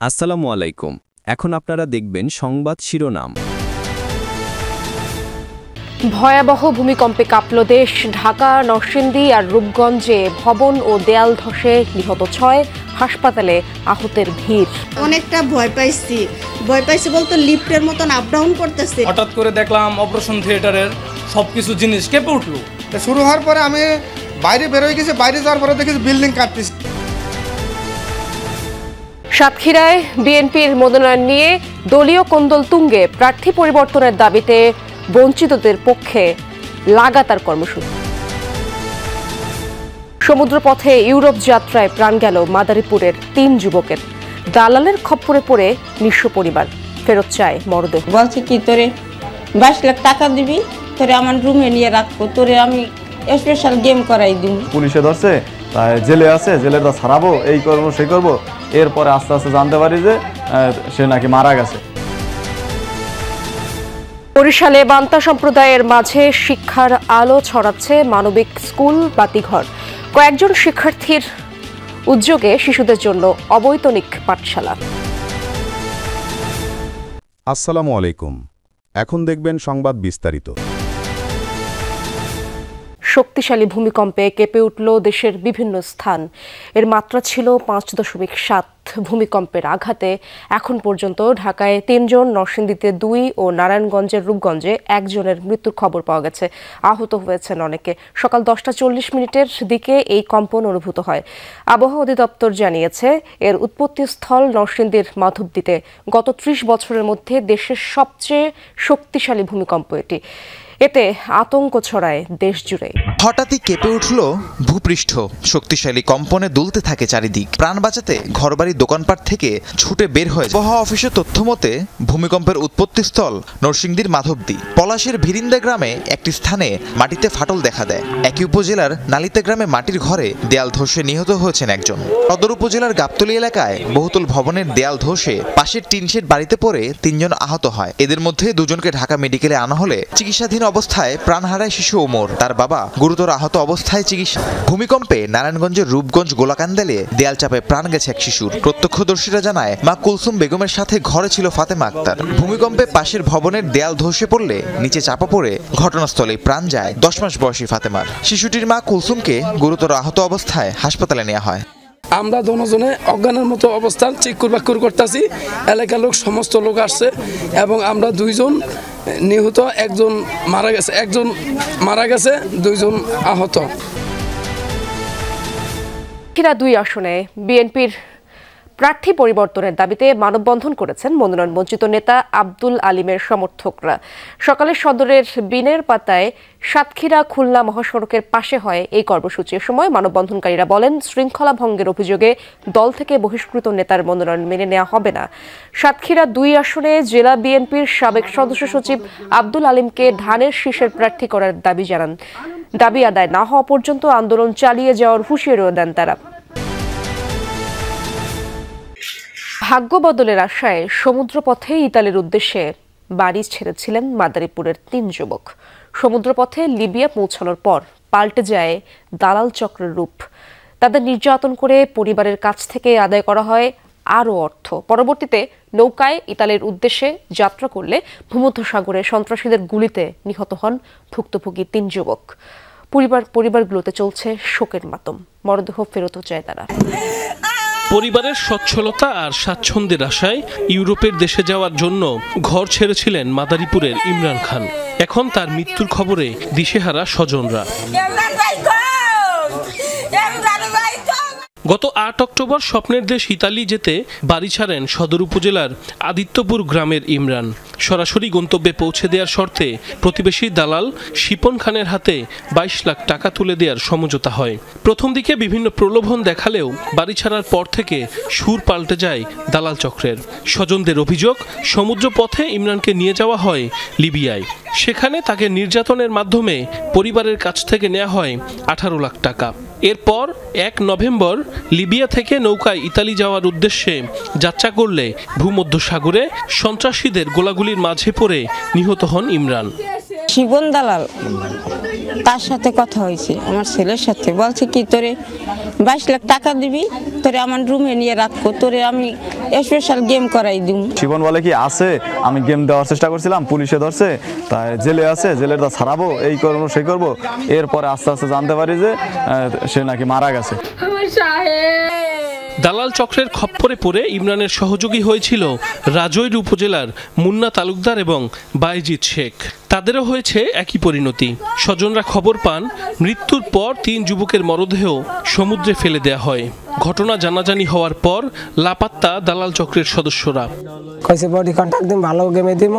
আসসালামু আলাইকুম। এখন আপনারা দেখবেন সংবাদ শিরোনাম। ভয়াবহ ভূমিকম্পে কাঁপল দেশ। ঢাকা, নরসিংদী আর রূপগঞ্জে ভবন ও দেয়াল ধসে নিহত 6, হাসপাতালে আহতের ভিড়। অনেকটা ভয় পাইছি বলতে লিফটের মতন আপ ডাউন করতেছে। হঠাৎ করে দেখলাম অপারেশন থিয়েটারের সবকিছু জিনিস কেঁপে উঠলো। শুরু হওয়ার পরে আমি বাইরে বেরোয় গেছি, বাইরে যাওয়ার পরে দেখেছি বিল্ডিং কাঁপতেছে। সাতক্ষীরায় বিএনপির মনোনয়ন নিয়ে দলীয় কোন্দল তুঙ্গে। প্রার্থী পরিবর্তনের দাবিতে বঞ্চিতদের পক্ষে লাগাতার কর্মসূচি। সমুদ্রপথে ইউরোপ যাত্রায় প্রাণ গেল মাদারীপুরের 3 যুবকের। দালালের খপ্পরে পড়ে নিঃস্ব পরিবার, ফেরত চায় মরদেহ। বলছে কি তোরে 22 লাখ টাকা দিবি, তোরে আমার রুমে নিয়ে রাখবো, তোরে আমি স্পেশাল গেম করাই দিব। পুলিশে ধরছে, তাই জেলে আছে, জেলের তো ছাড়াবো, এই করবো সেই করবো। এরপরে আস্তে আস্তে জানতে পারি যে সে নাকি মারা গেছে। বরিশালে বান্তা সম্প্রদায়ের মাঝে শিক্ষার আলো ছড়াচ্ছে মানবিক স্কুল বাতিঘর। কয়েকজন শিক্ষার্থীর উদ্যোগে শিশুদের জন্য অবৈতনিক পাঠশালা। আসসালামু আলাইকুম। এখন দেখবেন সংবাদ বিস্তারিত। শক্তিশালী ভূমিকম্পে কেঁপে উঠল দেশের বিভিন্ন স্থান। এর মাত্রা ছিল 5.7। ভূমিকম্পের আঘাতে এখন পর্যন্ত ঢাকায় 3 জন, নরসিংদীতে 2 ও নারায়ণগঞ্জের রূপগঞ্জে 1 জনের মৃত্যুর খবর পাওয়া গেছে। আহত হয়েছেন অনেকে। সকাল 10:40 দিকে এই কম্পন অনুভূত হয়। আবহাওয়া অধিদপ্তর জানিয়েছে, এর উৎপত্তিস্থল নরসিংদীর মাধবদীতে। গত 30 বছরের মধ্যে দেশের সবচেয়ে শক্তিশালী ভূমিকম্প এটি। এতে আতঙ্ক ছড়ায় দেশ জুড়ে। হঠাৎই কেঁপে উঠল ভূপৃষ্ঠ। শক্তিশালী কম্পনে দুলতে থাকে চারিদিক। প্রাণ বাঁচাতে ঘরবাড়ি দোকানপাট থেকে ছুটে বের হয়। আবহাওয়া অফিসের তথ্য মতে ভূমিকম্পের উৎপত্তিস্থল নরসিংদীর মাধবদী। পলাশের ভিরিন্দা গ্রামে একটি স্থানে মাটিতে ফাটল দেখা দেয়। একই উপজেলার নালিতা গ্রামে মাটির ঘরে দেয়াল ধসে নিহত হয়েছেন একজন। সদর উপজেলার গাবতলী এলাকায় বহুতল ভবনের দেয়াল ধসে পাশের টিনশেড বাড়িতে পড়ে 3 জন আহত হয়। এদের মধ্যে 2 জনকে ঢাকা মেডিকেলে আনা হলে চিকিৎসাধীন অবস্থায় প্রাণ হারায় শিশু ওমর। তার বাবা গুরুতর আহত অবস্থায় চিকিৎসা। ভূমিকম্পে নারায়ণগঞ্জের রূপগঞ্জ গোলাকান্দালে দেয়াল চাপে প্রাণ গেছে এক শিশুর। প্রত্যক্ষদর্শীরা জানায়, মা কুলসুম বেগমের সাথে ঘরে ছিল ফাতেমা আক্তার। ভূমিকম্পে পাশের ভবনের দেয়াল ধসে পড়লে নিচে চাপা পড়ে ঘটনাস্থলে প্রাণ যায় 10 মাস বয়সী ফাতেমার। শিশুটির মা কুলসুমকে গুরুতর আহত অবস্থায় হাসপাতালে নেওয়া হয়। আমরা দুজনে অজ্ঞানের মতো অবস্থান চিক্কুর বাক্কুর করতেছি। এলাকার লোক, সমস্ত লোক আসছে এবং আমরা 2 জন নিহত, 1 জন মারা গেছে, 1 জন মারা গেছে, 2 জন আহত। সাতক্ষীরা 2 আসনে বিএনপির প্রার্থী পরিবর্তনের দাবিতে মানববন্ধন করেছেন মনোনয়ন বঞ্চিত নেতা আব্দুল আলিমের সমর্থকরা। সকালে সদরের বিনের পাতায় সাতক্ষীরা খুলনা মহাসড়কের পাশে হয় এই কর্মসূচির সময় মানববন্ধনকারীরা বলেন, শৃঙ্খলা ভঙ্গের অভিযোগে দল থেকে বহিষ্কৃত নেতার মনোনয়ন মেনে নেওয়া হবে না। সাতক্ষীরা 2 আসনে জেলা বিএনপির সাবেক সদস্য সচিব আব্দুল আলিমকে ধানের শীষের প্রার্থী করার দাবি জানান। দাবি আদায় না হওয়া পর্যন্ত আন্দোলন চালিয়ে যাওয়ার হুঁশিয়ারিও দেন তারা। ভাগ্য বদলের আশায় সমুদ্রপথে ইতালির উদ্দেশ্যে বাড়ি ছেড়েছিলেন মাদারীপুরের 3 যুবক। সমুদ্রপথে লিবিয়া পৌঁছানোর পর পাল্টে যায় দালাল চক্রের রূপ। তাদের নির্যাতন করে পরিবারের কাছ থেকে আদায় করা হয় আরও অর্থ। পরবর্তীতে নৌকায় ইতালির উদ্দেশ্যে যাত্রা করলে ভূমধ্যসাগরে সন্ত্রাসীদের গুলিতে নিহত হন ভুক্তভোগী 3 যুবক। পরিবারগুলোতে চলছে শোকের মাতম। মরদেহ ফেরত চায় তারা। পরিবারের সচ্ছলতা আর স্বাচ্ছন্দ্যের আশায় ইউরোপের দেশে যাওয়ার জন্য ঘর ছেড়েছিলেন মাদারীপুরের ইমরান খান। এখন তার মৃত্যুর খবরে দিশেহারা স্বজনরা। গত 8 অক্টোবর স্বপ্নের দেশ ইতালি যেতে বাড়ি ছাড়েন সদর উপজেলার আদিত্যপুর গ্রামের ইমরান। সরাসরি গন্তব্যে পৌঁছে দেওয়ার শর্তে প্রতিবেশী দালাল শিপন খানের হাতে 22 লাখ টাকা তুলে দেওয়ার সমঝোতা হয়। প্রথম দিকে বিভিন্ন প্রলোভন দেখালেও বাড়ি ছাড়ার পর থেকে সুর পাল্টে যায় দালাল চক্রের। স্বজনদের অভিযোগ, সমুদ্র পথে ইমরানকে নিয়ে যাওয়া হয় লিবিয়ায়। সেখানে তাকে নির্যাতনের মাধ্যমে পরিবারের কাছ থেকে নেওয়া হয় 18 লাখ টাকা। এরপর 1 নভেম্বর লিবিয়া থেকে নৌকায় ইতালি যাওয়ার উদ্দেশ্যে যাত্রা করলে ভূমধ্যসাগরে সন্ত্রাসীদের গোলাগুলির মাঝে পড়ে নিহত হন ইমরান। শিবন দালাল তার সাথে কথা হয়েছে, আমার ছেলের সাথে। বলছে কি তোরে 22 লাখ টাকা দিবি, তোরে আমার রুমে নিয়ে রাখবো, তোরে আমি স্পেশাল গেম করাই দিব। শিপন বলে কি আছে, আমি গেম দেওয়ার চেষ্টা করছিলাম, পুলিশে ধরছে, তাই জেলে আছে, জেলের দা ছাড়াবো, এই করবো সেই করবো। এরপরে আস্তে আস্তে জানতে পারি যে সে নাকি মারা গেছে। দালাল চক্রের খপ্পরে পড়ে ইমরানের সহযোগী হয়েছিল রাজৈর উপজেলার মুন্না তালুকদার এবং বাইজিৎ শেখ। তাদেরও হয়েছে একই পরিণতি। স্বজনরা খবর পান মৃত্যুর পর 3 যুবকের মরদেহ সমুদ্রে ফেলে দেয়া হয়। ঘটনা জানাজানি হওয়ার পর লাপাত্তা দালাল চক্রের সদস্যরা। কইছে বডি কন্টাক্ট দিম, ভালো গেমে দিম,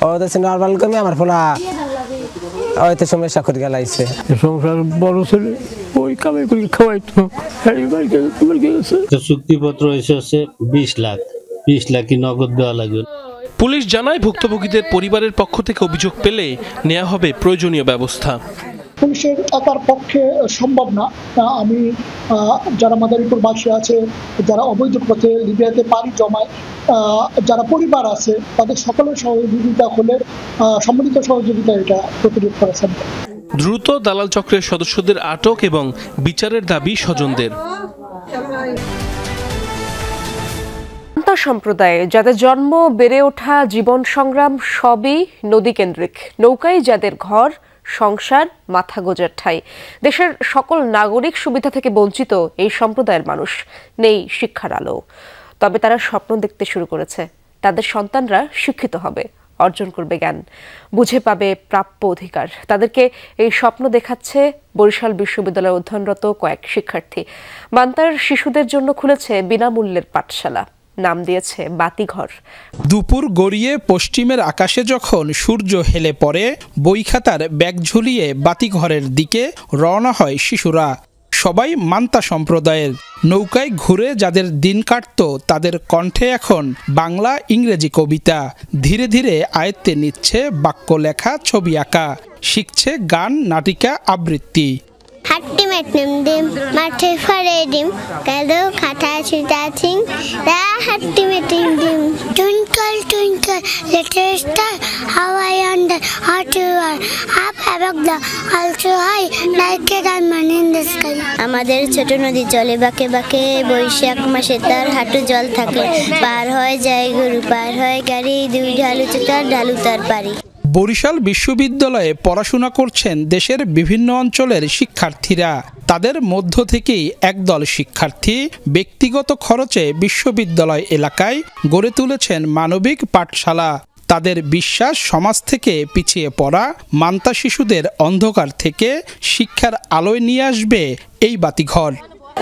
ও দেশে নরমাল গেমে আমার ফলা হয়তো সমস্যা করে গেলাইছে। সংসার বড় ছেলে ওই কামে করে খাওয়াইতো, চুক্তিপত্র এসেছে 20 লাখ, 20 লাখই নগদ দেওয়া লাগবে। পুলিশ জানায় ভুক্তভোগীদের পরিবারের পক্ষ থেকে অভিযোগ পেলে নেওয়া হবে প্রয়োজনীয় ব্যবস্থা। পুলিশের একার পক্ষে সম্ভব না। আমি যারা মাদারীপুরবাসী আছে, যারা অবৈধ পথে লিবিয়াতে পাড়ি জমায়, যারা পরিবার আছে, তাদের সকলের সহযোগিতা হলে সম্মিলিত সহযোগিতা এটা প্রতিরোধ করা সম্ভব। দ্রুত দালাল চক্রের সদস্যদের আটক এবং বিচারের দাবি স্বজনদের। সম্প্রদায়ে যাদের জন্ম, বেড়ে ওঠা, জীবন সংগ্রাম সবই নদী কেন্দ্রিক, নৌকায় যাদের ঘর, সংসার, মাথা গোজার ঠাঁই, দেশের সকল নাগরিক সুবিধা থেকে বঞ্চিত এই সম্প্রদায়ের মানুষ, নেই শিক্ষার আলো। তবে তারা স্বপ্ন দেখতে শুরু করেছে, তাদের সন্তানরা শিক্ষিত হবে, অর্জন করবে জ্ঞান, বুঝে পাবে প্রাপ্য অধিকার। তাদেরকে এই স্বপ্ন দেখাচ্ছে বরিশাল বিশ্ববিদ্যালয়ে অধ্যয়নরত কয়েক শিক্ষার্থী। মান্তার শিশুদের জন্য খুলেছে বিনামূল্যের পাঠশালা, নাম দিয়েছে বাতিঘর। দুপুর গড়িয়ে পশ্চিমের আকাশে যখন সূর্য হেলে পড়ে, বই খাতার ব্যাগ ঝুলিয়ে বাতিঘরের দিকে রওনা হয় শিশুরা। সবাই মান্তা সম্প্রদায়ের। নৌকায় ঘুরে যাদের দিন কাটত, তাদের কণ্ঠে এখন বাংলা ইংরেজি কবিতা। ধীরে ধীরে আয়ত্তে নিচ্ছে বাক্য লেখা, ছবি আঁকা, শিখছে গান, নাটিকা, আবৃত্তি। হাট্টি মেটনেম দিম মাঠে ফরে দিম কাদো খাতা ছুটাছিং রা হাট্টি মেটিং দিম twinkle twinkle little star how I wonder what you are up above the world so high like a diamond in the sky. আমাদের ছোট নদী চলে বাঁকে বাঁকে, বৈশাখ মাসে তার হাঁটু জল থাকে, পার হয়ে যায় গরু, পার হয় গাড়ি, দুই ঢালু তার ঢালু তার পারি। বরিশাল বিশ্ববিদ্যালয়ে পড়াশোনা করছেন দেশের বিভিন্ন অঞ্চলের শিক্ষার্থীরা। তাদের মধ্য থেকেই একদল শিক্ষার্থী ব্যক্তিগত খরচে বিশ্ববিদ্যালয় এলাকায় গড়ে তুলেছেন মানবিক পাঠশালা। তাদের বিশ্বাস, সমাজ থেকে পিছিয়ে পড়া মান্তা শিশুদের অন্ধকার থেকে শিক্ষার আলোয় নিয়ে আসবে এই বাতিঘর।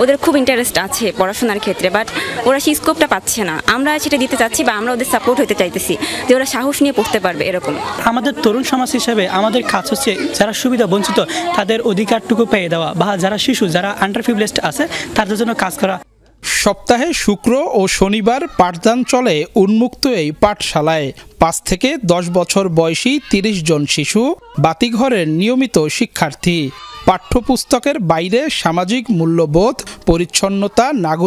ওদের খুব ইন্টারেস্ট আছে পড়াশোনার ক্ষেত্রে, বাট ওরা সেই স্কোপটা পাচ্ছে না। আমরা সেটা দিতে চাচ্ছি বা আমরা ওদের সাপোর্ট হতে চাইতেছি যে ওরা সাহস নিয়ে পড়তে পারবে এরকম। আমাদের তরুণ সমাজ হিসেবে আমাদের কাজ হচ্ছে যারা সুবিধা বঞ্চিত তাদের অধিকারটুকু পেয়ে দেওয়া, বা যারা শিশু, যারা আন্ডার প্রিভিলেজড আছে তাদের জন্য কাজ করা। সপ্তাহে শুক্র ও শনিবার পাঠদান চলে উন্মুক্ত এই পাঠশালায়। 5 থেকে 10 বছর বয়সী 30 জন শিশু বাতিঘরের নিয়মিত শিক্ষার্থী। পাঠ্যপুস্তকের বাইরে সামাজিক মূল্যবোধ, পরিচ্ছন্নতা, নাগরিক